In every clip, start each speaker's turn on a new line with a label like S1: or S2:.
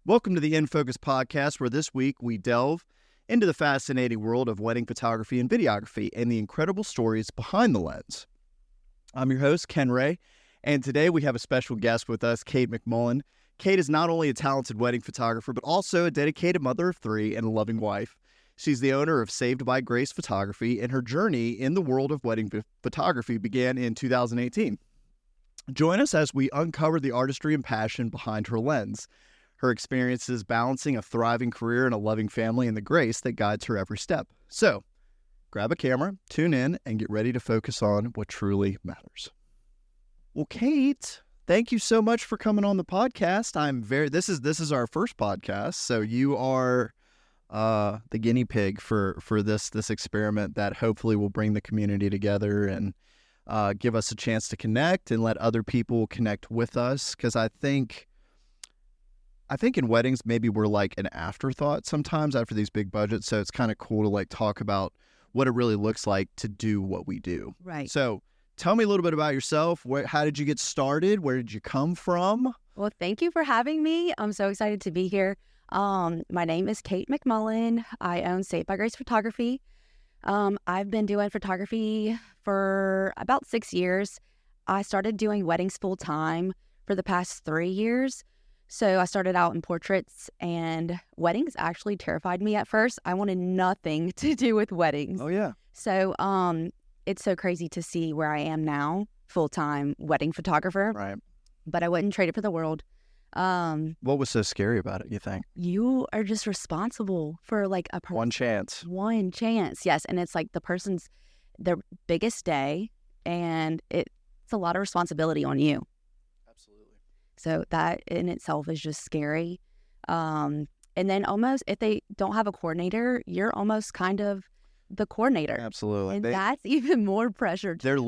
S1: Welcome to the In Focus podcast, where this week we delve into the fascinating world of wedding photography and videography and the incredible stories behind the lens. I'm your host, Ken Ray, and today we have a special guest with us, Kate Mcmullen. Kate is not only a talented wedding photographer, but also a dedicated mother of three and a loving wife. She's the owner of Saved by Grace Photography, and her journey in the world of wedding photography began in 2018. Join us as we uncover the artistry and passion behind her lens, her experiences balancing a thriving career and a loving family, and the grace that guides her every step. So, grab a camera, tune in, and get ready to focus on what truly matters. Well, Kate, thank you so much for coming on the podcast. This is our first podcast, so you are the guinea pig for this experiment that hopefully will bring the community together and give us a chance to connect and let other people connect with us, because I think in weddings, maybe we're like an afterthought sometimes after these big budgets. So it's kind of cool to like talk about what it really looks like to do what we do.
S2: Right.
S1: So tell me a little bit about yourself. How did you get started? Where did you come from?
S2: Well, thank you for having me. I'm so excited to be here. My name is Kate Mcmullen. I own Saved by Grace Photography. I've been doing photography for about 6 years. I started doing weddings full time for the past 3 years. So I started out in portraits, and weddings actually terrified me at first. I wanted nothing to do with weddings.
S1: Oh, yeah.
S2: So it's so crazy to see where I am now, full-time wedding photographer.
S1: Right.
S2: But I wouldn't trade it for the world.
S1: What was so scary about it, you think?
S2: You are just responsible for like a person.
S1: One chance.
S2: One chance, yes. And it's like their biggest day, and it's a lot of responsibility on you. So that in itself is just scary. And then almost if they don't have a coordinator, you're almost kind of the coordinator.
S1: Absolutely.
S2: And that's even more pressure.
S1: They're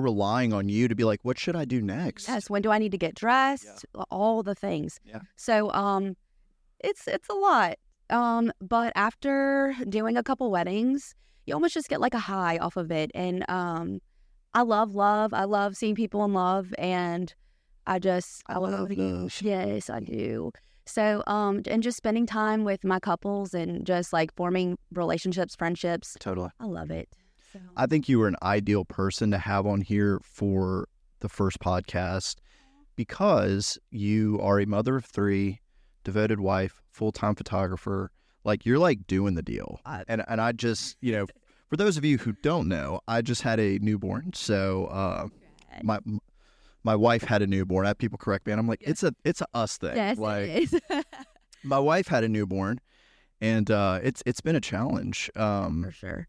S1: relying on you to be like, what should I do next?
S2: Yes. When do I need to get dressed? Yeah. All the things. Yeah. So it's a lot. But after doing a couple weddings, you almost just get like a high off of it. And I love love. I love seeing people in love, and I love love. Yes, I do. So, and just spending time with my couples and just like forming relationships, friendships.
S1: Totally.
S2: I love it. So.
S1: I think you were an ideal person to have on here for the first podcast because you are a mother of three, devoted wife, full-time photographer. Like, you're like doing the deal. And I just, for those of you who don't know, I just had a newborn. So, my wife had a newborn. I have people correct me, and I'm like, it's a us thing.
S2: Yes,
S1: like,
S2: it is.
S1: My wife had a newborn, and it's been a challenge.
S2: For sure.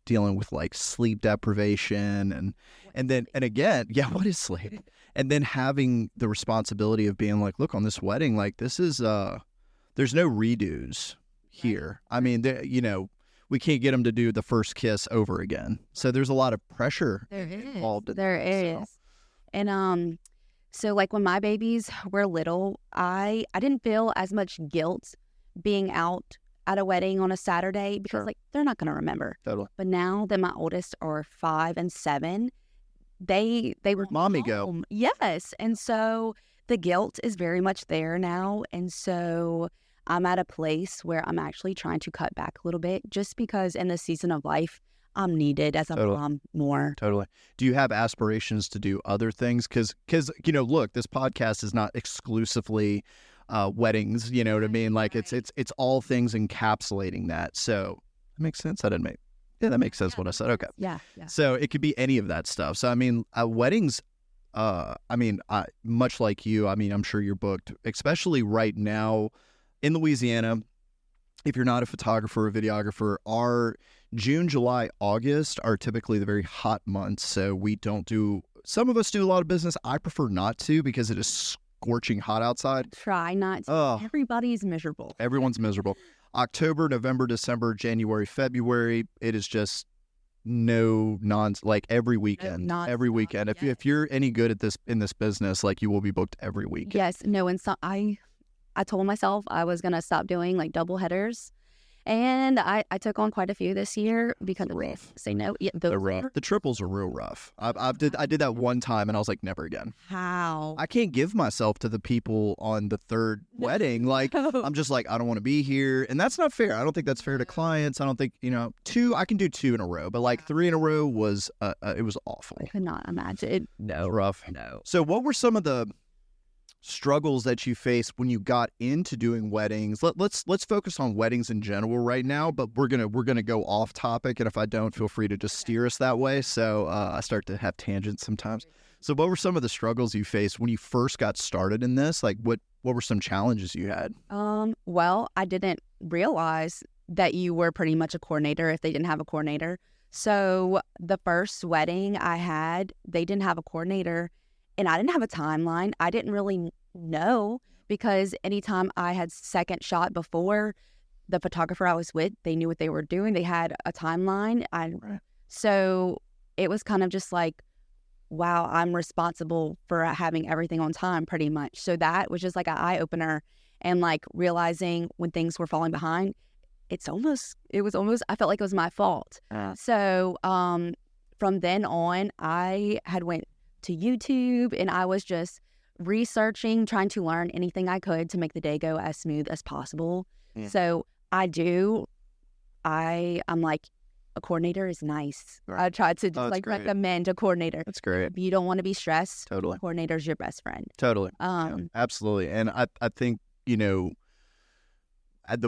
S1: Dealing with like sleep deprivation and again, what is sleep? And then having the responsibility of being like, look, on this wedding, like this is there's no redos here. Right. I mean, we can't get them to do the first kiss over again. Right. So there's a lot of pressure involved in
S2: there is. And so like when my babies were little, I didn't feel as much guilt being out at a wedding on a Saturday because like they're not going to remember.
S1: Totally.
S2: But now that my oldest are 5 and 7, they were
S1: mommy
S2: home.
S1: Go.
S2: Yes. And so the guilt is very much there now. And so I'm at a place where I'm actually trying to cut back a little bit just because in the season of life, I'm needed as a mom more.
S1: Totally. Do you have aspirations to do other things? Because look, this podcast is not exclusively weddings. You know what I mean? Like it's all things encapsulating that. So that makes sense. That makes sense. What I said. Okay.
S2: Yeah.
S1: So it could be any of that stuff. So I mean, weddings. Much like you. I mean, I'm sure you're booked, especially right now in Louisiana. If you're not a photographer or videographer, our June, July, August are typically the very hot months. So we don't do, some of us do a lot of business. I prefer not to because it is scorching hot outside.
S2: Try not to. Everybody's miserable.
S1: Everyone's miserable. October, November, December, January, February, it is just like every weekend. Every weekend. If you're any good at this in this business, like you will be booked every weekend.
S2: Yes. No, and so I told myself I was going to stop doing like double headers. And I took on quite a few this year because
S1: rough.
S2: Say no. Yeah,
S1: They're rough. The triples are real rough. I did that one time and I was like, never again.
S2: How?
S1: I can't give myself to the people on the third wedding. Like, I'm just like, I don't want to be here. And that's not fair. I don't think that's fair to clients. I don't think, two, I can do 2 in a row, but like 3 in a row was, it was awful.
S2: I could not imagine. No.
S1: Rough.
S2: No.
S1: So what were some of the struggles that you faced when you got into doing weddings? Let's focus on weddings in general right now, but we're gonna go off topic, and if I don't, feel free to just steer us that way. So I start to have tangents sometimes. So what were some of the struggles you faced when you first got started in this? Like what were some challenges you had?
S2: Well, I didn't realize that you were pretty much a coordinator if they didn't have a coordinator. So the first wedding I had, they didn't have a coordinator. And I didn't have a timeline. I didn't really know, because anytime I had second shot before, the photographer I was with, they knew what they were doing. They had a timeline. So it was kind of just like, wow, I'm responsible for having everything on time pretty much. So that was just like an eye-opener, and like realizing when things were falling behind, it was almost, I felt like it was my fault. So from then on, I had went to YouTube, and I was just researching, trying to learn anything I could to make the day go as smooth as possible. So I'm like, a coordinator is nice. Right. I tried to just recommend a coordinator.
S1: That's great.
S2: If you don't want to be stressed,
S1: totally,
S2: a coordinator's your best friend.
S1: Totally. Absolutely. And I think, the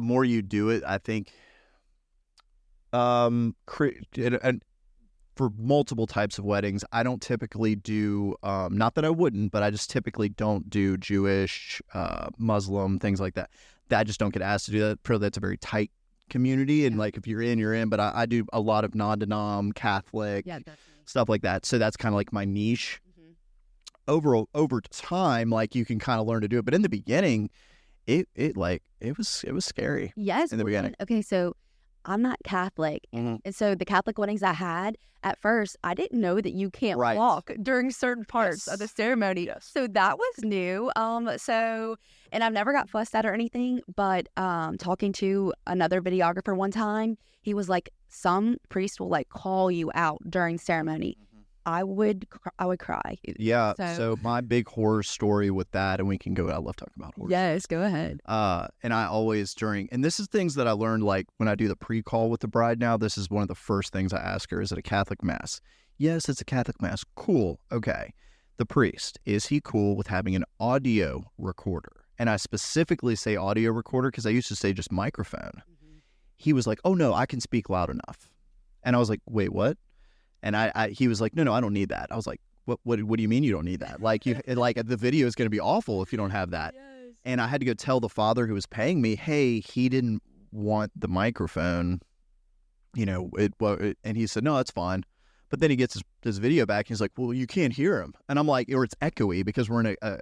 S1: more you do it, I think and for multiple types of weddings, I don't typically do, not that I wouldn't, but I just typically don't do Jewish, Muslim, things like that. I just don't get asked to do that. Probably that's a very tight community, and like if you're in, you're in. But I do a lot of non-denom, Catholic, stuff like that. So that's kind of like my niche. Mm-hmm. Over time, like you can kind of learn to do it. But in the beginning, it was scary.
S2: Yes,
S1: in the beginning.
S2: Okay, so I'm not Catholic.
S1: Mm-hmm.
S2: And so the Catholic weddings I had, at first, I didn't know that you can't walk during certain parts of the ceremony.
S1: Yes.
S2: So that was new. And I've never got fussed at or anything, but talking to another videographer one time, he was like, some priest will like call you out during ceremony. Mm-hmm. I would cry.
S1: Yeah. So my big horror story with that, and we can go, I love talking about horror.
S2: Yes, go ahead.
S1: And I always and this is things that I learned, like when I do the pre-call with the bride now, this is one of the first things I ask her, is it a Catholic mass? Yes, it's a Catholic mass. Cool. Okay. The priest, is he cool with having an audio recorder? And I specifically say audio recorder because I used to say just microphone. Mm-hmm. He was like, oh no, I can speak loud enough. And I was like, wait, what? And he was like, no, I don't need that. I was like, what do you mean you don't need that? Like the video is going to be awful if you don't have that. Yes. And I had to go tell the father who was paying me, hey, he didn't want the microphone, and he said, no, that's fine. But then he gets his video back, and he's like, well, you can't hear him. And I'm like, or it's echoey because we're in a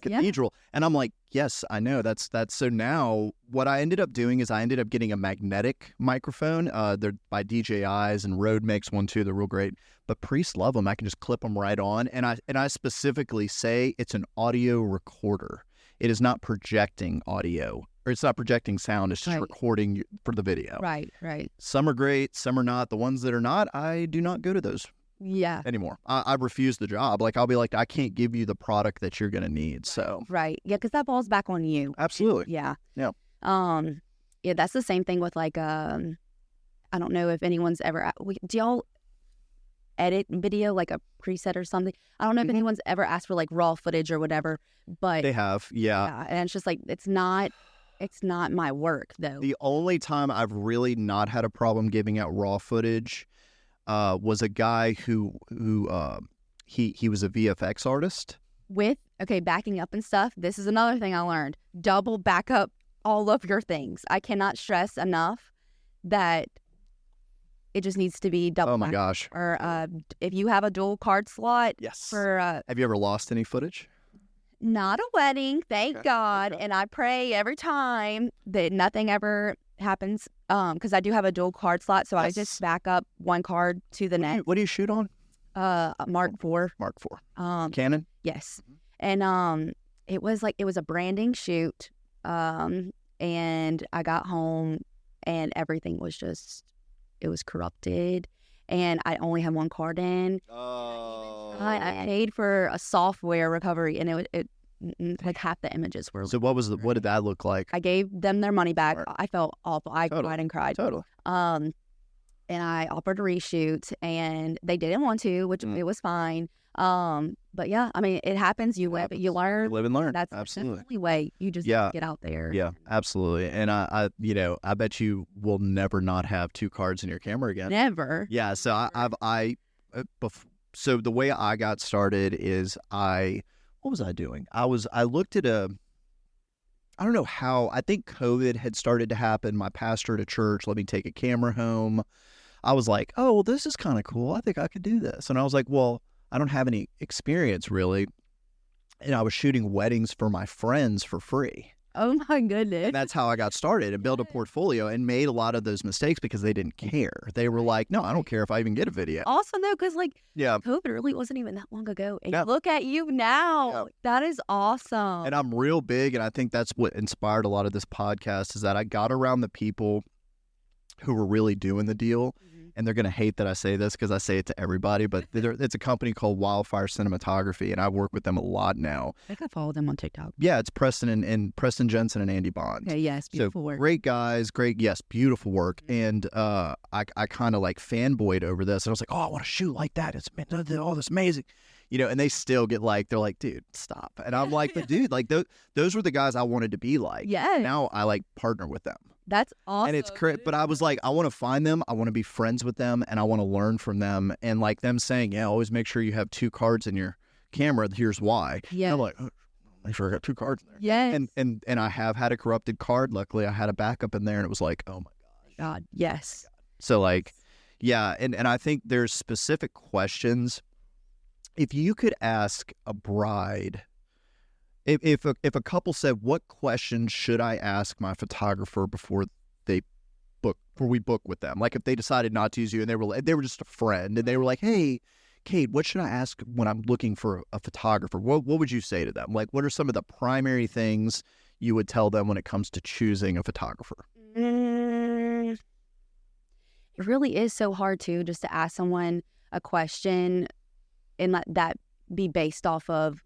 S1: cathedral. Yeah. And I'm like, yes, I know. That's so now what I ended up doing is I ended up getting a magnetic microphone. They're by DJI's, and Rode makes one too. They're real great. But priests love them. I can just clip them right on. And I specifically say it's an audio recorder. It is not projecting audio. Or it's not projecting sound, it's just recording for the video. Right. Some are great, some are not. The ones that are not, I do not go to those anymore. I refuse the job. Like, I'll be like, I can't give you the product that you're going to need. So
S2: Right. Yeah, because that falls back on you.
S1: Absolutely.
S2: Yeah.
S1: Yeah.
S2: Yeah, that's the same thing with like, I don't know if anyone's ever, do y'all edit video, like a preset or something? I don't know if anyone's ever asked for like raw footage or whatever, but
S1: they have, yeah.
S2: And it's just like, it's not my work, though.
S1: The only time I've really not had a problem giving out raw footage was a guy who he was a VFX artist.
S2: Backing up and stuff. This is another thing I learned. Double back up all of your things. I cannot stress enough that it just needs to be double.
S1: Oh my gosh.
S2: Or if you have a dual card slot.
S1: Yes.
S2: Have
S1: you ever lost any footage?
S2: Not a wedding, thank God. Okay. And I pray every time that nothing ever happens, because I do have a dual card slot, so I just back up one card to the next.
S1: What do you shoot on?
S2: Mark IV.
S1: Mark IV. Canon?
S2: Yes. And it was a branding shoot, and I got home and everything was it was corrupted, and I only had one card in.
S1: Oh.
S2: I paid for a software recovery, and it like half the images were.
S1: So what did that look like?
S2: I gave them their money back.
S1: Right.
S2: I felt awful. I cried and cried.
S1: Totally.
S2: And I offered to reshoot, and they didn't want to, which it was fine. But yeah, I mean, it happens. You live, you learn.
S1: You live and learn.
S2: That's
S1: absolutely
S2: the only way. You just get out there.
S1: Yeah, absolutely. And I bet you will never not have 2 cards in your camera again.
S2: Never.
S1: Yeah. So so the way I got started is what was I doing? I looked at I don't know how, I think COVID had started to happen. My pastor at a church let me take a camera home. I was like, oh, well, this is kind of cool. I think I could do this. And I was like, well, I don't have any experience really. And I was shooting weddings for my friends for free.
S2: Oh my goodness.
S1: And that's how I got started and built a portfolio and made a lot of those mistakes because they didn't care. They were like, no, I don't care if I even get a video.
S2: Also, though, because COVID really wasn't even that long ago. And
S1: No.
S2: look at you now.
S1: Yeah.
S2: That is awesome.
S1: And I'm real big, and I think that's what inspired a lot of this podcast is that I got around the people who were really doing the deal. And they're going to hate that I say this because I say it to everybody, but it's a company called Wildfire Cinematography, and I work with them a lot now.
S2: I think I follow them on TikTok.
S1: Yeah, it's Preston Jensen and Andy Bond.
S2: Okay, yes, beautiful work.
S1: Great guys, beautiful work. And I kind of like fanboyed over this, and I was like, oh, I want to shoot like that. It's all this amazing. And they still get they're like, dude, stop. And I'm like, but dude, those were the guys I wanted to be like.
S2: Yeah.
S1: Now I partner with them.
S2: That's awesome.
S1: And it's correct. But I was like, I want to find them. I want to be friends with them, and I want to learn from them. And them saying, yeah, always make sure you have 2 cards in your camera. Here's why. Yeah. And I'm like, oh, make sure I got 2 cards in there.
S2: Yeah.
S1: And I have had a corrupted card. Luckily, I had a backup in there, and it was like, oh my gosh.
S2: God, yes.
S1: So yeah. And I think there's specific questions. If you could ask a bride, if a couple said, what questions should I ask my photographer before we book with them? Like if they decided not to use you and they were just a friend and they were like, hey, Kate, what should I ask when I'm looking for a photographer? What would you say to them? What are some of the primary things you would tell them when it comes to choosing a photographer?
S2: It really is so hard too, just to ask someone a question and let that be based off of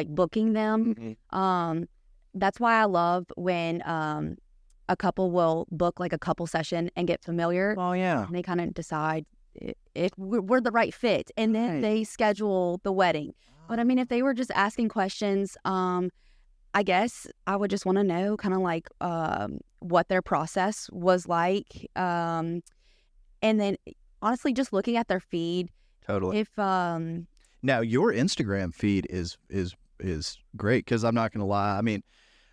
S2: booking them. Mm-hmm. That's why I love when a couple will book a couple session and get familiar.
S1: Oh yeah.
S2: And they kind of decide if we're the right fit, and then they schedule the wedding. But I mean, if they were just asking questions, I guess I would just want to know kind of what their process was like, and then honestly just looking at their feed.
S1: Totally.
S2: If
S1: now your Instagram feed is great, because I'm not going to lie. I mean,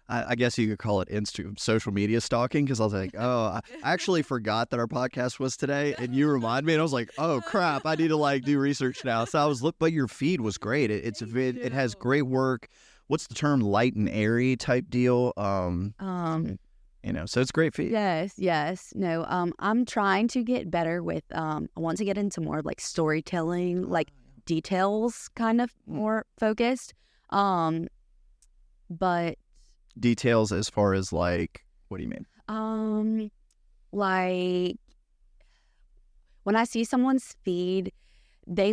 S1: I guess you could call it social media stalking, because I was like, oh, I actually forgot that our podcast was today, and you remind me, and I was like, oh crap, I need to do research now. So I was but your feed was great. It has great work. What's the term? Light and airy type deal. So it's great feed.
S2: Yes. No, I'm trying to get better with, I want to get into more of storytelling, details kind of more focused. But
S1: details as far as what do you mean?
S2: When I see someone's feed, they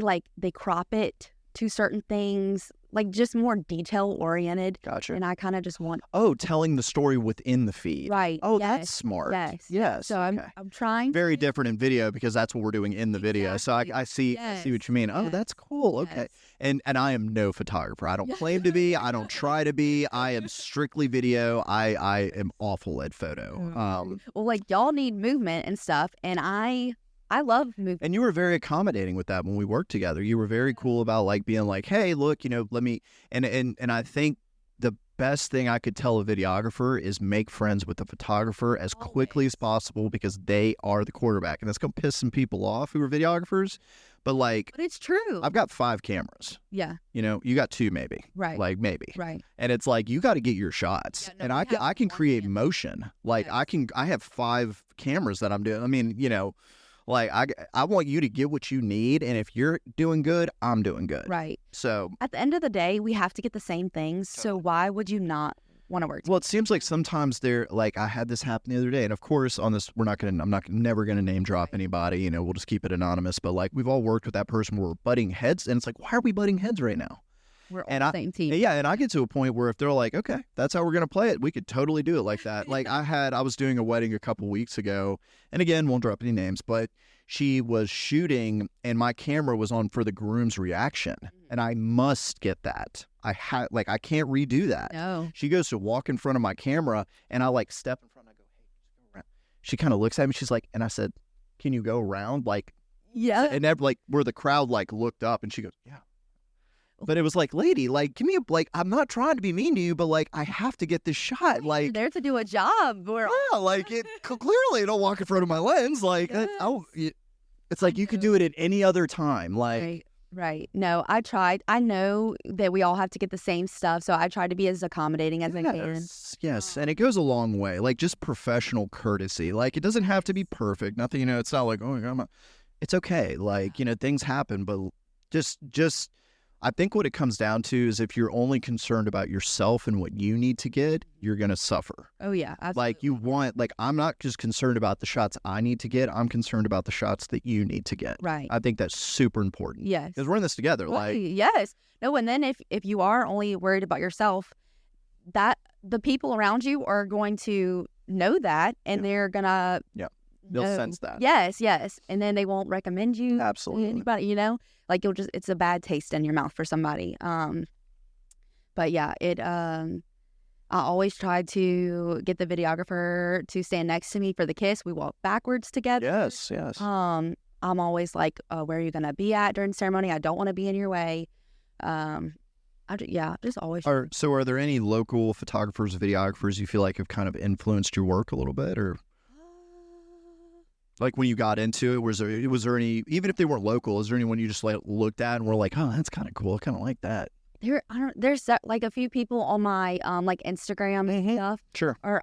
S2: crop it to certain things, just more detail oriented.
S1: Gotcha.
S2: And I kind of just want
S1: telling the story within the feed.
S2: Right.
S1: Oh,
S2: yes.
S1: That's smart.
S2: Yes. So
S1: okay.
S2: I'm trying.
S1: Very different in video, because that's what we're doing in the video.
S2: Exactly.
S1: So I see what you mean. Oh, that's cool. Okay. Yes. And I am no photographer. I don't claim to be. I don't try to be. I am strictly video. I am awful at photo.
S2: Well, y'all need movement and stuff, and I love movement.
S1: And you were very accommodating with that when we worked together. You were very cool about being hey, look, let me, and I think the best thing I could tell a videographer is make friends with the photographer as quickly as possible, because they are the quarterback. And that's going to piss some people off who are videographers. But
S2: but it's true.
S1: I've got 5 cameras.
S2: Yeah.
S1: You got 2 maybe.
S2: Right.
S1: Maybe.
S2: Right.
S1: And it's you got to get your shots.
S2: Yeah, no,
S1: and I can create motion. I have 5 cameras that I'm doing. I mean, I want you to get what you need, and if you're doing good, I'm doing good.
S2: Right.
S1: So
S2: at the end of the day, we have to get the same things. So why would you not want to work.
S1: Well, it seems like sometimes they're like, I had this happen the other day, and of course on this, I'm never going to name drop anybody, you know, we'll just keep it anonymous, but like we've all worked with that person where we're butting heads, and it's like, why are we butting heads right now?
S2: We're on the same team.
S1: Yeah, and I get to a point where if they're like, okay, that's how we're going to play it, we could totally do it like that. Like I was doing a wedding a couple weeks ago, and again, won't drop any names, but she was shooting and my camera was on for the groom's reaction, and I must get that. I can't redo that.
S2: No.
S1: She goes to walk in front of my camera, and I like step in front, and I go, hey, just go around. She kind of looks at me, she's like, and I said, can you go around? Like,
S2: yeah.
S1: And like where the crowd like looked up, and she goes, yeah. But it was like, lady, like, give me I'm not trying to be mean to you, but like, I have to get this shot. Like,
S2: you're there to do a job.
S1: Like it clearly don't walk in front of my lens. Like, yes. It's like you could do it at any other time. Like,
S2: right. No, I tried. I know that we all have to get the same stuff, so I try to be as accommodating as I can.
S1: Yes, and it goes a long way. Like just professional courtesy. Like it doesn't have to be perfect. Nothing. You know, it's not like it's okay. Like things happen, but just. I think what it comes down to is if you're only concerned about yourself and what you need to get, you're going to suffer.
S2: Oh, yeah. Absolutely.
S1: I'm not just concerned about the shots I need to get. I'm concerned about the shots that you need to get.
S2: Right.
S1: I think that's super important.
S2: Yes.
S1: Because we're in this together.
S2: Right. Yes. No, and then if you are only worried about yourself, that the people around you are going to know that, and they're going to...
S1: Yeah. They'll sense that.
S2: Yes. And then they won't recommend you
S1: Absolutely.
S2: to anybody, like it's a bad taste in your mouth for somebody. But yeah, I always try to get the videographer to stand next to me for the kiss. We walk backwards together.
S1: Yes.
S2: I'm always like, where are you going to be at during the ceremony? I don't want to be in your way. Just always.
S1: So are there any local photographers, videographers you feel like have kind of influenced your work a little bit, or? Like when you got into it, was there any, even if they weren't local, is there anyone you just like looked at and were like, oh, that's kind of cool, I kind of like that?
S2: There's like a few people on my like Instagram and stuff.
S1: Sure.
S2: Or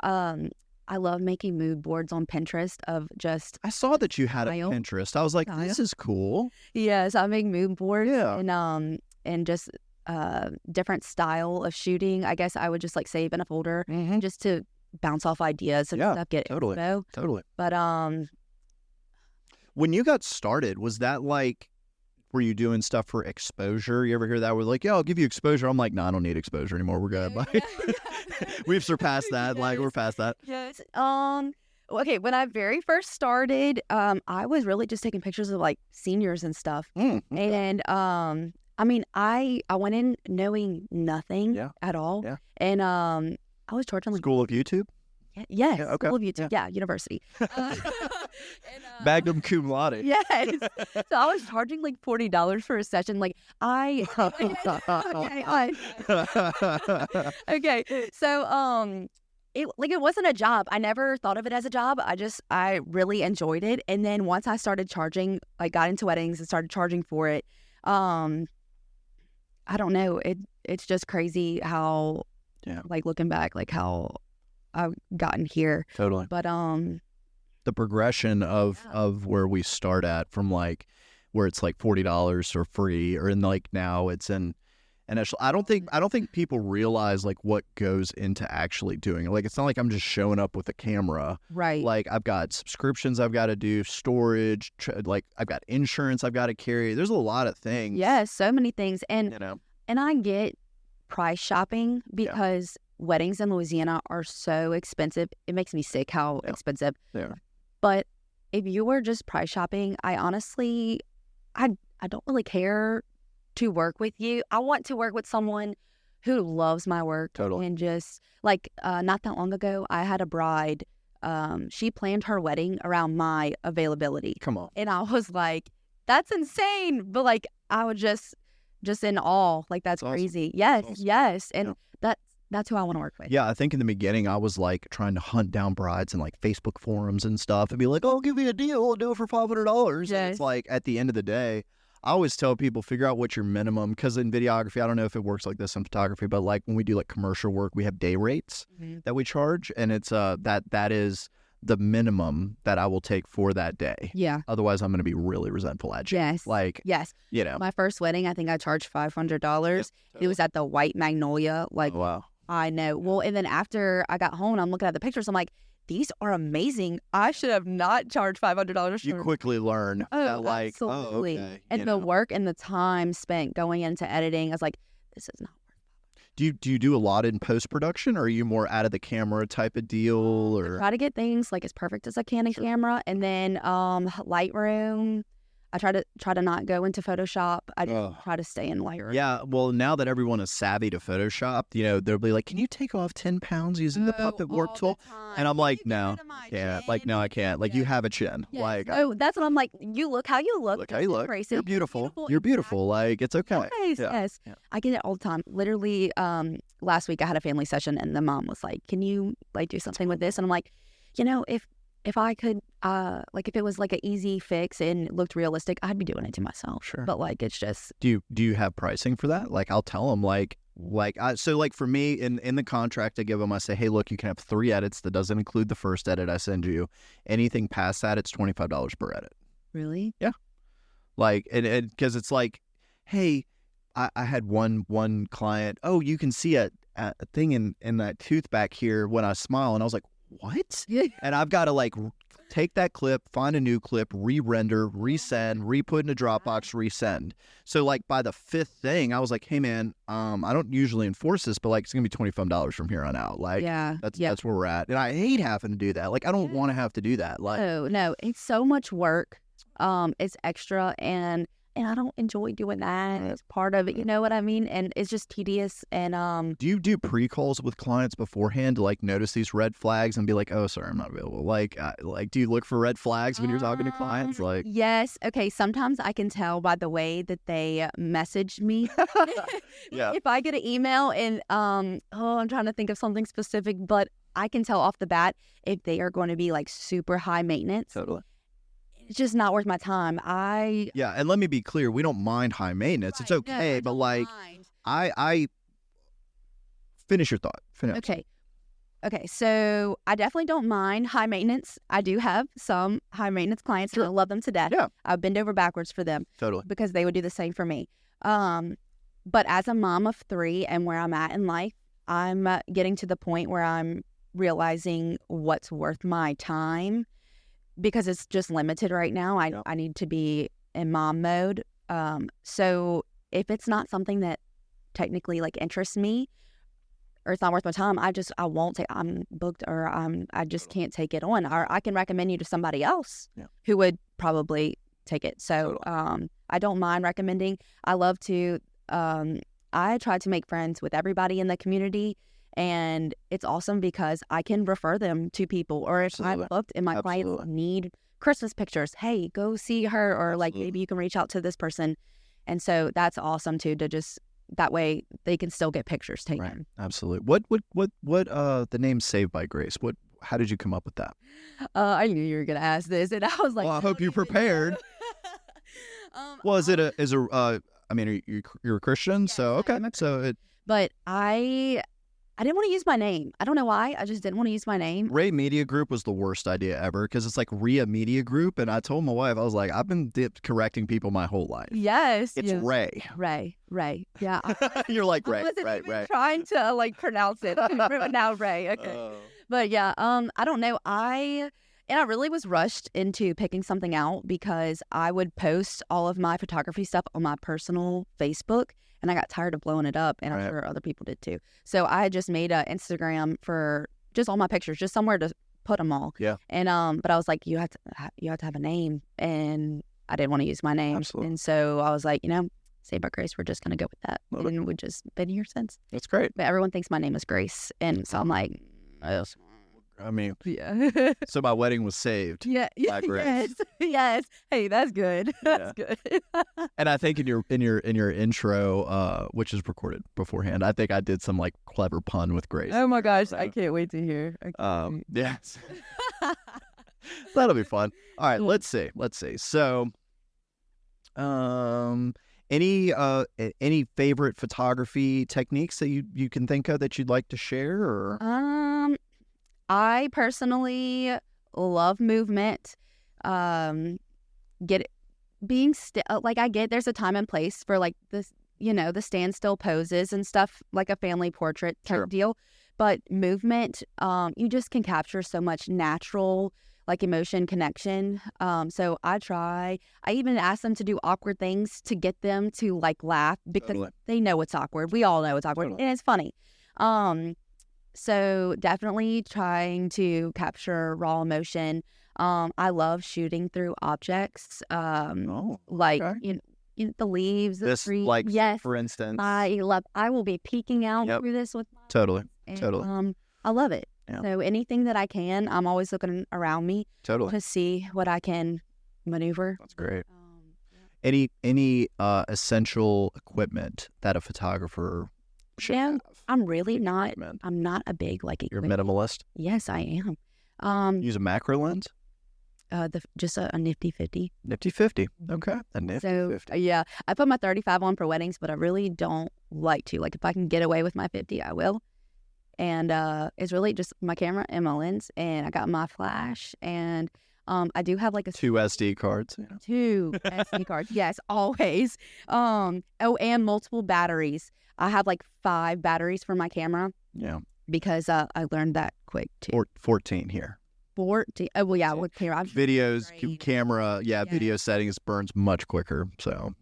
S2: I love making mood boards on Pinterest of just.
S1: I saw that you had a Pinterest. I was like, this is cool.
S2: Yes, I make mood boards.
S1: Yeah.
S2: And just different style of shooting. I guess I would just like save in a folder just to bounce off ideas and stuff. Get info.
S1: Totally.
S2: But
S1: when you got started, was that like, were you doing stuff for exposure? You ever hear that? We're like, yeah, I'll give you exposure. I'm like, no, I don't need exposure anymore. We're good. Like, we've surpassed that. Yes. Like, we're past that.
S2: Yes. Okay. When I very first started, I was really just taking pictures of like seniors and stuff.
S1: Okay.
S2: And I mean, I went in knowing nothing at all.
S1: Yeah.
S2: And I was charging like
S1: School of YouTube.
S2: Yes.
S1: Yeah, okay.
S2: School of YouTube. Yeah, university.
S1: Magnum cum laude.
S2: Yes. So I was charging like $40 for a session. Like okay. So it wasn't a job. I never thought of it as a job. I really enjoyed it. And then once I started charging, I got into weddings and started charging for it. I don't know. It's just crazy how like looking back, like how I've gotten here.
S1: Totally.
S2: But
S1: the progression of where we start at, from like where it's like $40 or free, or in like now it's in I don't think people realize like what goes into actually doing it. Like it's not like I'm just showing up with a camera.
S2: Right.
S1: Like I've got subscriptions I've got to do, storage, like I've got insurance I've got to carry. There's a lot of things.
S2: Yes, so many things. And and I get price shopping because weddings in Louisiana are so expensive. It makes me sick how expensive
S1: they are.
S2: But if you were just price shopping, I honestly, I don't really care to work with you. I want to work with someone who loves my work.
S1: Totally.
S2: And just like not that long ago, I had a bride. She planned her wedding around my availability.
S1: Come on.
S2: And I was like, that's insane. But like, I was just in awe. Like, that's crazy. Awesome. Yes. Awesome. Yes. And that's who I want to work with.
S1: Yeah, I think in the beginning I was like trying to hunt down brides in like Facebook forums and stuff and be like, oh, I'll give you a deal. I'll do it for $500. Yes. And it's like at the end of the day, I always tell people, figure out what your minimum, because in videography, I don't know if it works like this in photography, but like when we do like commercial work, we have day rates that we charge, and it's that is the minimum that I will take for that day.
S2: Yeah.
S1: Otherwise, I'm going to be really resentful at you.
S2: Yes.
S1: You know.
S2: My first wedding, I think I charged $500. Yep. It was at the White Magnolia. Like,
S1: oh, wow.
S2: I know. Well, and then after I got home, I'm looking at the pictures. I'm like, these are amazing. I should have not charged $500.
S1: You quickly learn that, like,
S2: absolutely.
S1: Oh, okay.
S2: And the work and the time spent going into editing, I was like, this is not worth it.
S1: Do you do a lot in post-production, or are you more out of the camera type of deal? Or
S2: I try to get things like as perfect as I can in camera, and then Lightroom. I try to not go into Photoshop. I try to stay in Lightroom.
S1: Yeah, well, now that everyone is savvy to Photoshop, they'll be like, "Can you take off 10 pounds using the puppet warp tool?" And I'm like, "No, no, I can't. Like, you have a chin.
S2: Yes.
S1: Like,
S2: that's what I'm like. You look how you look.
S1: Look how you look.
S2: Grayson.
S1: You're beautiful. You're beautiful. Like, it's okay."
S2: Yes. I get it all the time. Literally, last week I had a family session, and the mom was like, "Can you like do something with this?" And I'm like, if I could, like, if it was like an easy fix and it looked realistic, I'd be doing it to myself.
S1: Sure.
S2: But like, it's just.
S1: Do you have pricing for that? Like, I'll tell them so like for me in the contract I give them, I say, hey, look, you can have 3 edits. That doesn't include the first edit I send you. Anything past that, it's $25 per edit.
S2: Really?
S1: Yeah. Like, and because it's like, hey, I had one client. Oh, you can see a thing in that tooth back here when I smile, and I was like, what?
S2: Yeah.
S1: And I've got to like take that clip, find a new clip, re-render, resend, re-put in a Dropbox, resend. So like by the 5th thing, I was like, hey man, I don't usually enforce this, but like it's gonna be $25 from here on out. Like, that's where we're at. And I hate having to do that. Like, I don't want to have to do that. Like,
S2: no, it's so much work. It's extra, and I don't enjoy doing that. It's part of it, you know what I mean? And it's just tedious. And
S1: do you do pre-calls with clients beforehand to like notice these red flags and be like, oh, sorry, I'm not available? Like, do you look for red flags when you're talking to clients? Like,
S2: yes, okay. Sometimes I can tell by the way that they message me.
S1: Yeah.
S2: If I get an email and I'm trying to think of something specific, but I can tell off the bat if they are going to be like super high maintenance.
S1: Totally.
S2: It's just not worth my time.
S1: Yeah, and let me be clear, we don't mind high maintenance. Right, it's okay, but like mind. I finish your thought. Finish.
S2: Okay, so I definitely don't mind high maintenance. I do have some high maintenance clients, and I love them to death.
S1: Yeah.
S2: I bend over backwards for them.
S1: Totally.
S2: Because they would do the same for me. But as a mom of 3 and where I'm at in life, I'm getting to the point where I'm realizing what's worth my time, because it's just limited right now. I need to be in mom mode. So if it's not something that technically like interests me, or it's not worth my time, I won't take. I'm booked, or I just can't take it on. Or I can recommend you to somebody else who would probably take it. So I don't mind recommending. I love to. I try to make friends with everybody in the community. And it's awesome because I can refer them to people. Or if I'm booked and my clients need Christmas pictures, hey, go see her. Or like maybe you can reach out to this person. And so that's awesome too, to just that way they can still get pictures taken.
S1: Right. Absolutely. What the name Saved by Grace? How did you come up with that?
S2: I knew you were gonna ask this, and I was like,
S1: well, I hope you prepared. Well, I mean, you're a Christian, so okay.
S2: But I didn't want to use my name. I don't know why. I just didn't want to use my name.
S1: Rhea Media Group was the worst idea ever, because it's like Rhea Media Group. And I told my wife, I was like, I've been correcting people my whole life.
S2: Yes.
S1: It's Ray.
S2: Ray. Yeah.
S1: You're like Ray.
S2: I wasn't
S1: Ray.
S2: trying to like pronounce it. Now Ray. Okay. But yeah, I don't know. I really was rushed into picking something out because I would post all of my photography stuff on my personal Facebook. And I got tired of blowing it up, and I'm sure other people did too. So I just made an Instagram for just all my pictures, just somewhere to put them all.
S1: Yeah.
S2: And but I was like, you have to have a name, and I didn't want to use my name.
S1: Absolutely.
S2: And so I was like, Saved by Grace, we're just gonna go with that, and we've just been here since.
S1: That's great.
S2: But everyone thinks my name is Grace, and so I'm like,
S1: I mean,
S2: yeah.
S1: So my wedding was saved.
S2: Yeah.
S1: By Grace.
S2: Yes. Hey, that's good. That's good.
S1: And I think in your intro, which is recorded beforehand, I think I did some like clever pun with Grace.
S2: Oh my gosh, I can't wait to hear.
S1: Yes. That'll be fun. All right, let's see. So, any favorite photography techniques that you can think of that you'd like to share, or?
S2: I personally love movement. Being still. Like I get there's a time and place for like this, the standstill poses and stuff, like a family portrait type deal. But movement, you just can capture so much natural, like, emotion connection. So I even ask them to do awkward things to get them to, like, laugh, because they know it's awkward. We all know it's awkward, and it's funny. So definitely trying to capture raw emotion. I love shooting through objects, like the leaves, the trees.
S1: Like,
S2: yes,
S1: for instance,
S2: I will be peeking out through this with my
S1: totally.
S2: I love it.
S1: Yeah.
S2: So anything that I can, I'm always looking around me
S1: Totally.
S2: to see what I can maneuver.
S1: That's great. Any essential equipment that a photographer should have?
S2: I'm really not. I'm not a big
S1: You're a minimalist?
S2: Yes, I am.
S1: Use a macro lens?
S2: Just a nifty 50.
S1: Nifty 50. Okay. A nifty 50.
S2: Yeah, I put my 35 on for weddings, but I really don't like to. Like, if I can get away with my 50, I will. And it's really just my camera and my lens, and I got my flash, and I do have like
S1: two SD cards.
S2: Two SD cards, yes, always. And multiple batteries. I have like 5 batteries for my camera.
S1: Yeah.
S2: Because I learned that quick too.
S1: 14 here.
S2: 14. Oh well, yeah. With camera,
S1: camera, video settings burns much quicker. So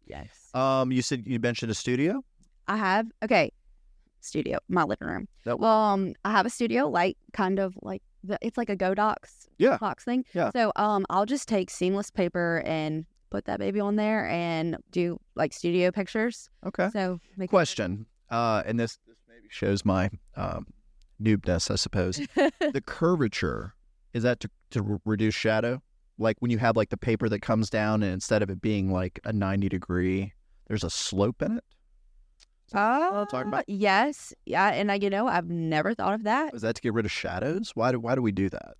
S2: Yes.
S1: You said you mentioned a studio.
S2: I have studio, my living room. I have a studio light, kind of like it's like a Godox box thing. Yeah. So I'll just take seamless paper and put that baby on there and do like studio pictures.
S1: Okay.
S2: So
S1: question, and this maybe shows my noobness, I suppose. The curvature, is that to reduce shadow? Like when you have like the paper that comes down, and instead of it being like a 90-degree, there's a slope in it?
S2: Yes. Yeah, and I've never thought of that.
S1: Is that to get rid of shadows? Why do we do that?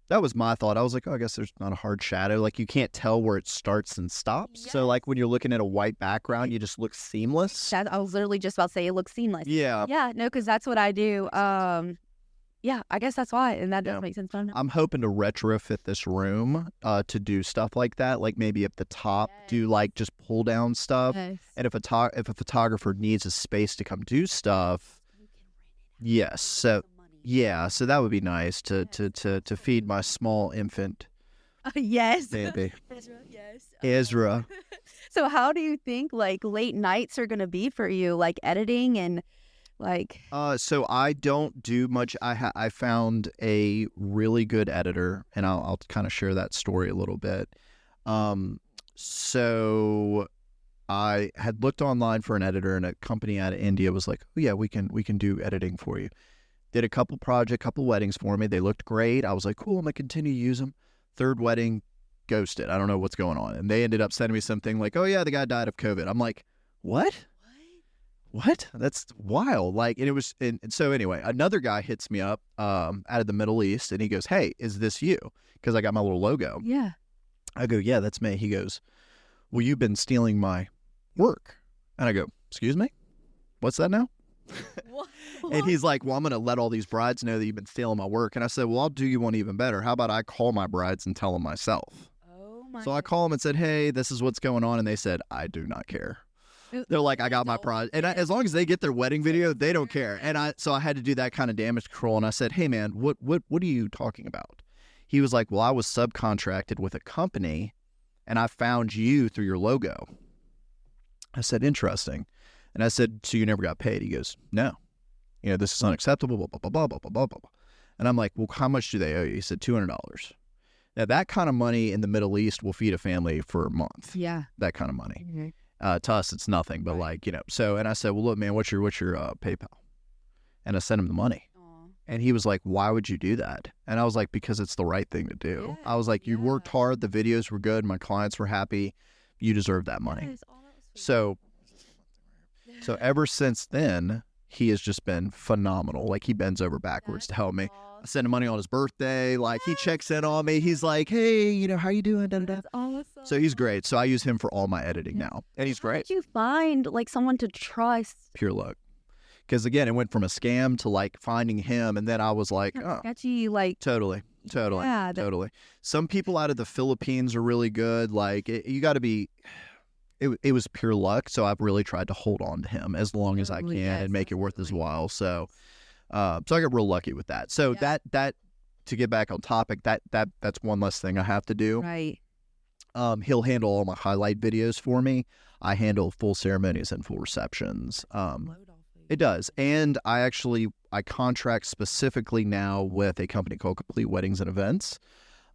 S1: That was my thought. I was like, I guess there's not a hard shadow. Like, you can't tell where it starts and stops. Yes. So, like, when you're looking at a white background, you just look seamless.
S2: I was literally just about to say it looks seamless.
S1: Yeah.
S2: Yeah, no, because that's what I do. Yeah, I guess that's why, and that does make sense.
S1: I'm hoping to retrofit this room to do stuff like that. Like, maybe at the top, do like just pull down stuff. Yes. And if a photographer needs a space to come do stuff, yes. So that would be nice to feed my small infant.
S2: Yes.
S1: Baby.
S2: Ezra, yes.
S1: Ezra.
S2: So how do you think like late nights are gonna be for you, like editing and?
S1: So I don't do much. I found a really good editor, and I'll kind of share that story a little bit. So I had looked online for an editor, and a company out of India was like, "Oh yeah, we can do editing for you." Did a couple weddings for me. They looked great. I was like, "Cool, I'm gonna continue to use them." Third wedding, ghosted. I don't know what's going on, and they ended up sending me something like, "Oh yeah, the guy died of COVID." I'm like, "What? What? That's wild." Like, and it was, and so anyway, another guy hits me up out of the Middle East, and he goes, "Hey, is this you?" Because I got my little logo.
S2: Yeah.
S1: I go, "Yeah, that's me." He goes, "Well, you've been stealing my work." And I go, "Excuse me? What's that now?"
S2: What?
S1: And he's like, "Well, I'm going to let all these brides know that you've been stealing my work." And I said, "Well, I'll do you one even better. How about I call my brides and tell them myself?"
S2: Oh my.
S1: So I call them and said, "Hey, this is what's going on." And they said, "I do not care." They're like, "I got my pride." And as long as they get their wedding video, they don't care. And so I had to do that kind of damage control. And I said, "Hey, man, what are you talking about?" He was like, "Well, I was subcontracted with a company, and I found you through your logo." I said, "Interesting." And I said, "So you never got paid?" He goes, "No. This is unacceptable, blah, blah, blah, blah, blah, blah, blah." And I'm like, "Well, how much do they owe you?" He said, $200. Now, that kind of money in the Middle East will feed a family for a month.
S2: Yeah.
S1: That kind of money.
S2: Mm-hmm.
S1: To us, it's nothing, but so, and I said, "Well, look, man, what's your PayPal?" And I sent him the money. Aww. And he was like, "Why would you do that?" And I was like, "Because it's the right thing to do." Yeah, I was like, "You worked hard. The videos were good. My clients were happy. You deserve that money." Yes, so ever since then, he has just been phenomenal. Like, he bends over backwards to help me. I send him money on his birthday. Like, he checks in on me. He's like, "Hey, how you doing?" That's awesome. So he's great. So I use him for all my editing now. And he's great.
S2: How did you find, like, someone to trust?
S1: Pure luck. Because, again, it went from a scam to, like, finding him. And then I was like, oh.
S2: Sketchy, like.
S1: Totally. Yeah, totally. Some people out of the Philippines are really good. Like, you got to be it was pure luck. So I've really tried to hold on to him as long as I can and make it worth his while. So, so I got real lucky with that. So that to get back on topic, that's one less thing I have to do.
S2: Right.
S1: He'll handle all my highlight videos for me. I handle full ceremonies and full receptions. It does. And I contract specifically now with a company called Complete Weddings and Events.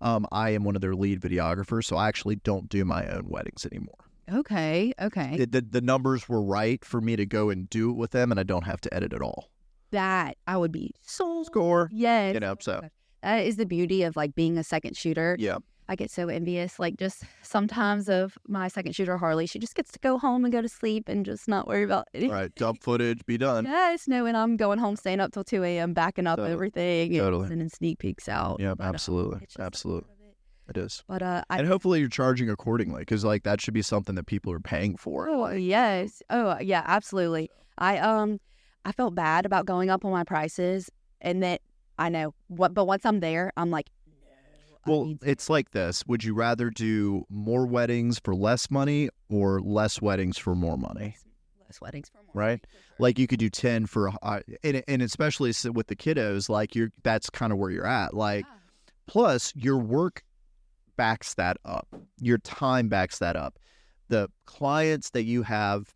S1: I am one of their lead videographers, so I actually don't do my own weddings anymore.
S2: Okay.
S1: The numbers were right for me to go and do it with them, and I don't have to edit at all.
S2: That I would be so
S1: score.
S2: Yes.
S1: So
S2: that is the beauty of like being a second shooter.
S1: Yeah.
S2: I get so envious, like just sometimes of my second shooter, Harley. She just gets to go home and go to sleep and just not worry about it.
S1: Right, dump footage, be done.
S2: Yes, no, and I'm going home, staying up till 2 a.m., backing up everything,
S1: Totally.
S2: Sending sneak peeks out.
S1: Yeah, absolutely. It is.
S2: But
S1: and hopefully you're charging accordingly, because like that should be something that people are paying for.
S2: Oh, yes. Oh, yeah, absolutely. I felt bad about going up on my prices, and that I know what, but once I'm there, I'm like,
S1: well, it's like this. Would you rather do more weddings for less money or less weddings for more money?
S2: Less weddings for more
S1: right?
S2: money, for sure.
S1: Like you could do 10 for, and especially with the kiddos, like that's kind of where you're at. Like, plus your work backs that up. Your time backs that up. The clients that you have,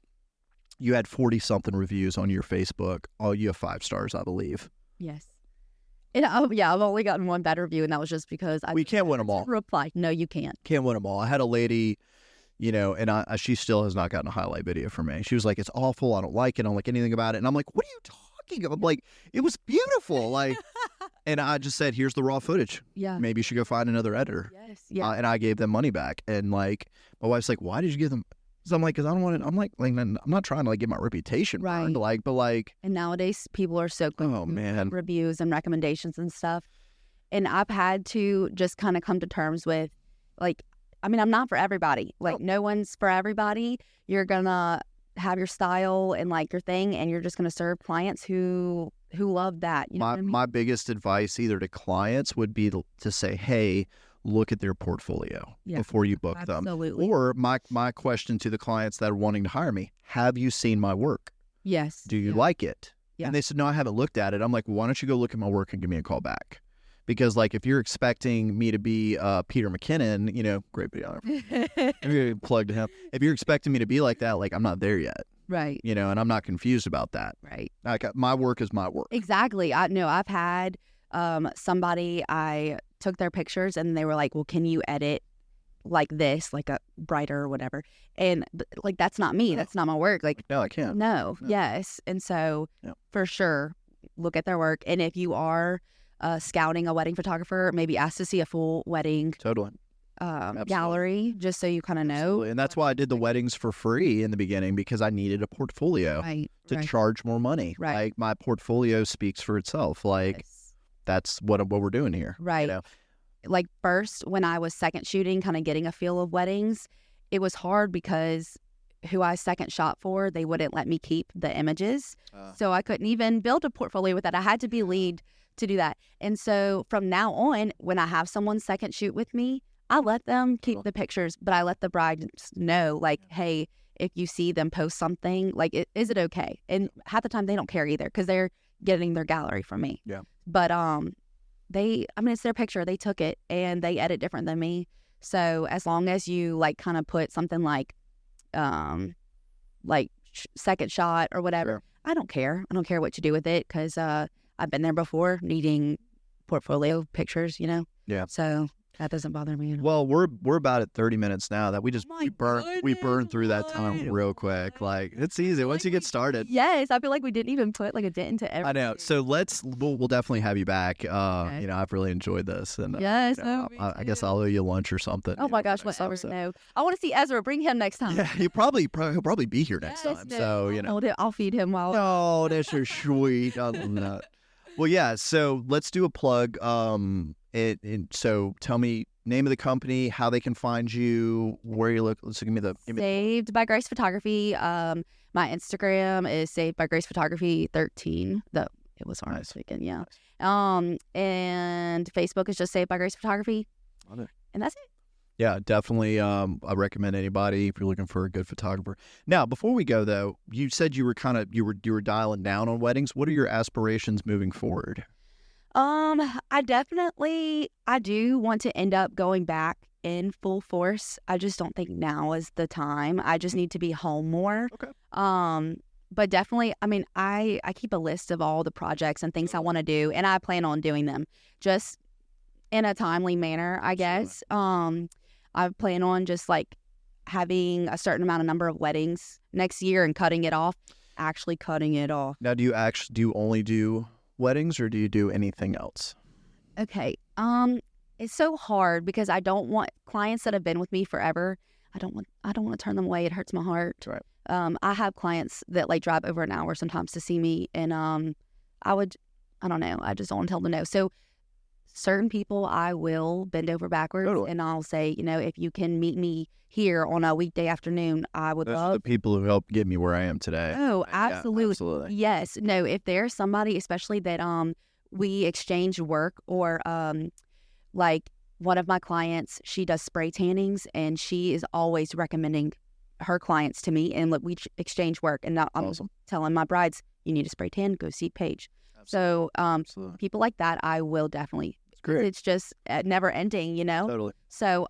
S1: you had 40-something reviews on your Facebook. Oh, you have 5 stars, I believe.
S2: Yes. And I've only gotten one bad review, and that was just because
S1: we can't win them all.
S2: Reply, no, you can't.
S1: Can't win them all. I had a lady, and she still has not gotten a highlight video from me. She was like, "It's awful. I don't like it. I don't like anything about it." And I'm like, "What are you talking about?" I'm like, "It was beautiful." Like, and I just said, "Here's the raw footage.
S2: Yeah,
S1: maybe you should go find another editor."
S2: Yes, yeah.
S1: And I gave them money back. And like, my wife's like, "Why did you give them?" So I'm like, because I don't want to. I'm like, I'm not trying to like get my reputation burned. Like, but like,
S2: and nowadays people are so quick.
S1: Oh man,
S2: reviews and recommendations and stuff. And I've had to just kind of come to terms with, like, I mean, I'm not for everybody. Like, no one's for everybody. You're gonna have your style and like your thing, and you're just gonna serve clients who love that. You know what I mean?
S1: My biggest advice either to clients would be to say, hey, look at their portfolio before you book them. Or my question to the clients that are wanting to hire me, have you seen my work?
S2: Yes.
S1: Do you like it?
S2: Yeah.
S1: And they said, no, I haven't looked at it. I'm like, well, why don't you go look at my work and give me a call back? Because like if you're expecting me to be Peter McKinnon, great videographer. I'm plug to him. If you're expecting me to be like that, like I'm not there yet.
S2: Right.
S1: And I'm not confused about that.
S2: Right.
S1: Like my work is my work.
S2: Exactly. I've had somebody, I took their pictures and they were like, well, can you edit like this, like a brighter or whatever? And like, that's not me. That's not my work. Like,
S1: no, I can't.
S2: No. Yes. And so for sure, look at their work. And if you are scouting a wedding photographer, maybe ask to see a full wedding gallery, just so you kind of know.
S1: Absolutely. And that's why I did the weddings for free in the beginning, because I needed a portfolio to charge more money.
S2: Right.
S1: Like my portfolio speaks for itself. Like that's what we're doing here.
S2: Right. Like first, when I was second shooting, kind of getting a feel of weddings, it was hard because who I second shot for, they wouldn't let me keep the images. So I couldn't even build a portfolio with that. I had to be lead to do that. And so from now on, when I have someone second shoot with me, I let them keep the pictures, but I let the bride know, like, hey, if you see them post something, like, is it okay? And half the time they don't care either, because they're getting their gallery from me.
S1: Yeah.
S2: But it's their picture. They took it and they edit different than me. So as long as you like kind of put something like second shot or whatever, I don't care. I don't care what you do with it, because I've been there before needing portfolio pictures,
S1: Yeah.
S2: So that doesn't bother me at all.
S1: Well, we're about at 30 minutes now. That we burned through that time real quick. Like it's easy once you get started.
S2: Yes, I feel like we didn't even put like a dent into everything.
S1: I know. So we'll definitely have you back. I've really enjoyed this, and
S2: yes,
S1: I guess I'll owe you lunch or something.
S2: Oh my gosh, whatever. No, I want to see Ezra. Bring him next time.
S1: Yeah, he'll probably be here next time.
S2: No.
S1: So
S2: I'll feed him while.
S1: Oh, that's so sweet. I love that. Well, yeah. So let's do a plug. So tell me name of the company, how they can find you, where you look. Let's give me the
S2: Saved by Grace Photography. My Instagram is Saved by Grace Photography 13. Though it was hard this weekend, yeah. And Facebook is just Saved by Grace Photography.
S1: Love it.
S2: And that's it.
S1: Yeah, definitely. I recommend anybody if you're looking for a good photographer. Now, before we go though, you said you were you were dialing down on weddings. What are your aspirations moving forward?
S2: I do want to end up going back in full force. I just don't think now is the time. I just need to be home more.
S1: Okay.
S2: But definitely, I mean, I keep a list of all the projects and things I want to do, and I plan on doing them just in a timely manner, I guess. Sure. I plan on just like having a certain number of weddings next year and actually cutting it off.
S1: Now, do you only do weddings or do you do anything else?
S2: Okay. It's so hard because I don't want clients that have been with me forever. I don't want to turn them away. It hurts my heart.
S1: Right.
S2: I have clients that like drive over an hour sometimes to see me, and I don't know. I just don't want to tell them no. So certain people I will bend over backwards, totally. And I'll say, if you can meet me here on a weekday afternoon, I would love.
S1: The people who helped get me where I am today.
S2: Oh, absolutely.
S1: Yeah, absolutely.
S2: Yes. No, if there's somebody, especially that we exchange work or like one of my clients, she does spray tannings and she is always recommending her clients to me, and we exchange work. And now I'm telling my brides, you need a spray tan, go see Paige. Absolutely. So absolutely. People like that, I will definitely.
S1: It's great.
S2: It's just never ending,
S1: Totally.
S2: So,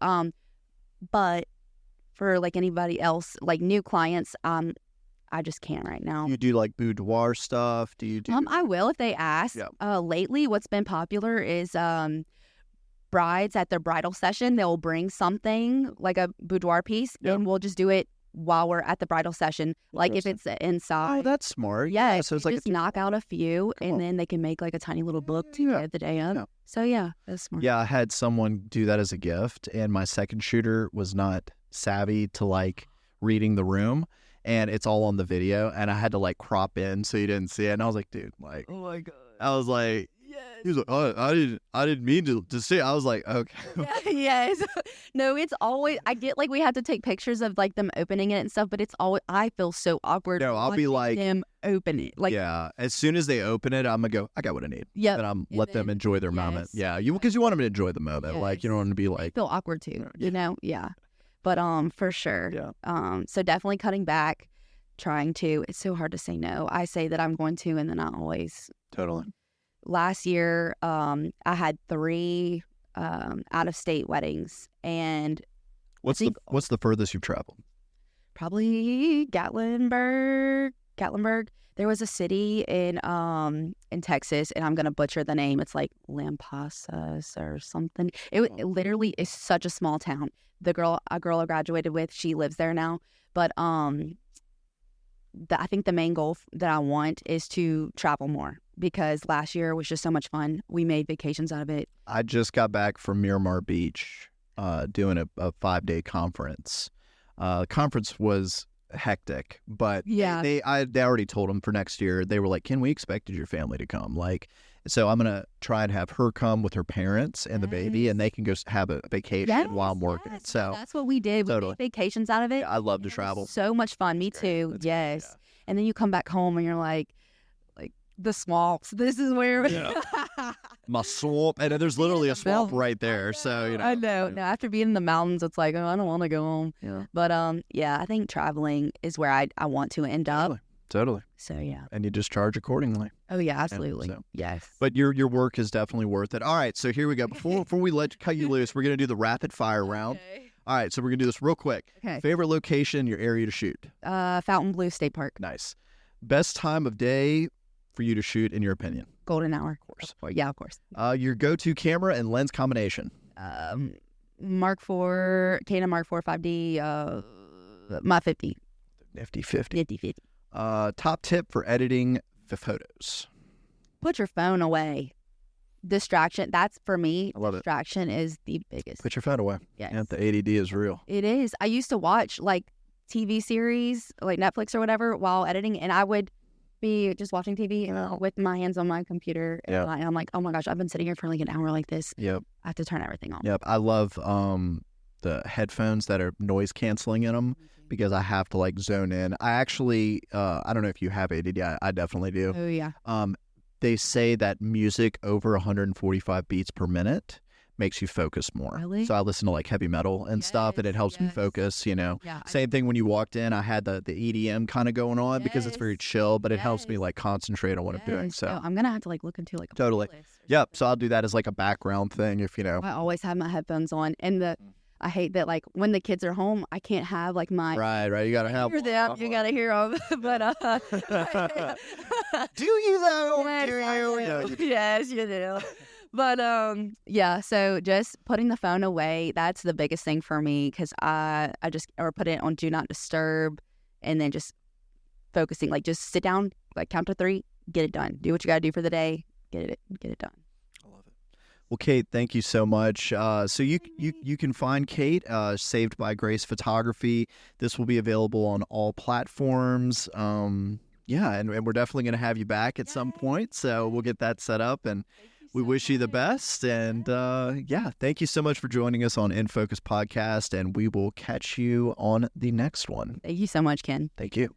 S2: but for like anybody else, like new clients, I just can't right now.
S1: You do like boudoir stuff? Do you do?
S2: I will if they ask. Yeah. Lately, what's been popular is brides at their bridal session, they'll bring something like a boudoir piece, and we'll just do it while we're at the bridal session. Like if it's inside.
S1: Oh, that's smart.
S2: Yeah.
S1: So it's
S2: like just knock out a few, and then they can make like a tiny little book to give the day of. Yeah. So yeah, that's smart.
S1: Yeah, I had someone do that as a gift, and my second shooter was not savvy to like reading the room, and it's all on the video, and I had to like crop in so you didn't see it, and I was like, dude, like,
S2: oh my god,
S1: I was like. He was like, oh, I didn't mean to see it. I was like, okay.
S2: Yeah, yes. No, it's always, I get like we have to take pictures of like them opening it and stuff, but it's always, I feel so awkward.
S1: No, I'll be like,
S2: them open it. Like,
S1: yeah, as soon as they open it, I'm going to go, I got what I need.
S2: Yeah.
S1: And let them enjoy their moment. Yeah, because you want them to enjoy the moment. Yes. Like, you don't want to be like.
S2: I feel awkward too, Yeah. But for sure.
S1: Yeah.
S2: So definitely cutting back, trying to, it's so hard to say no. I say that I'm going to, and then I always.
S1: Totally.
S2: Last year, I had 3 out-of-state weddings, and
S1: what's the furthest you've traveled?
S2: Probably Gatlinburg. There was a city in Texas, and I'm gonna butcher the name. It's like Lampasas or something. It literally is such a small town. A girl I graduated with, she lives there now, but I think the main goal that I want is to travel more, because last year was just so much fun. We made vacations out of it.
S1: I just got back from Miramar Beach doing a 5-day conference. The conference was hectic, but they already told them for next year. They were like, can we expected your family to come? Like, so I'm going to try and have her come with her parents and the baby, and they can go have a vacation while I'm working. So
S2: that's what we did. We made vacations out of it.
S1: Yeah, I love to travel.
S2: So much fun. Me too. Yes. Yeah. And then you come back home and you're like the swamps. This is where
S1: my swamp, and there's literally a swamp right there. So
S2: I know. No, after being in the mountains, it's like, oh, I don't want to go home.
S1: Yeah.
S2: But I think traveling is where I want to end up.
S1: Totally.
S2: So yeah.
S1: And you just charge accordingly.
S2: Oh yeah, absolutely. Yes.
S1: But your work is definitely worth it. All right, so here we go. Before we cut you loose, we're gonna do the rapid fire round. All right, so we're gonna do this real quick.
S2: Okay.
S1: Favorite location in your area to shoot?
S2: Fontainebleau State Park.
S1: Nice. Best time of day for you to shoot, in your opinion?
S2: Golden hour.
S1: Of course.
S2: Yeah, of course.
S1: Your go-to camera and lens combination?
S2: Mark IV, Canon Mark IV 5D, my 50.
S1: Nifty 50.
S2: Nifty 50.
S1: Top tip for editing the photos?
S2: Put your phone away. Distraction. That's for me.
S1: I love
S2: distraction is the biggest.
S1: Put your phone away.
S2: Yes.
S1: Yeah, the ADD is real.
S2: It is. I used to watch like TV series, like Netflix or whatever, while editing, and I would be just watching TV with my hands on my computer, and I'm like, oh my gosh, I've been sitting here for like an hour like this.
S1: Yep.
S2: I have to turn everything off.
S1: Yep. I love the headphones that are noise canceling in them, because I have to like zone in. I actually, I don't know if you have ADD. I definitely do.
S2: Oh yeah.
S1: They say that music over 145 beats per minute makes you focus more.
S2: Really?
S1: So I listen to like heavy metal and stuff, and it helps me focus, you know.
S2: Yeah,
S1: Same thing when you walked in, I had the EDM kind of going on because it's very chill, but it helps me like concentrate on what I'm doing. So
S2: I'm going to have to like look into like a
S1: totally.
S2: playlist or
S1: Yep.
S2: something.
S1: So I'll do that as like a background thing if, you know.
S2: I always have my headphones on, and I hate that like when the kids are home, I can't have like my
S1: Right. You got to have
S2: hear them. You got to hear them. But
S1: do you though?
S2: Yes,
S1: Do
S2: I
S1: you?
S2: do. Yes, you do. But yeah. So just putting the phone away, that's the biggest thing for me, because I just or put it on do not disturb, and then just focusing, like just sit down, like count to 3, get it done. Do what you got to do for the day. Get it done.
S1: Well, Kate, thank you so much. So you can find Kate, Saved by Grace Photography. This will be available on all platforms. And we're definitely going to have you back at some point. So we'll get that set up, and we wish you the best. And thank you so much for joining us on In Focus Podcast, and we will catch you on the next one.
S2: Thank you so much, Ken.
S1: Thank you.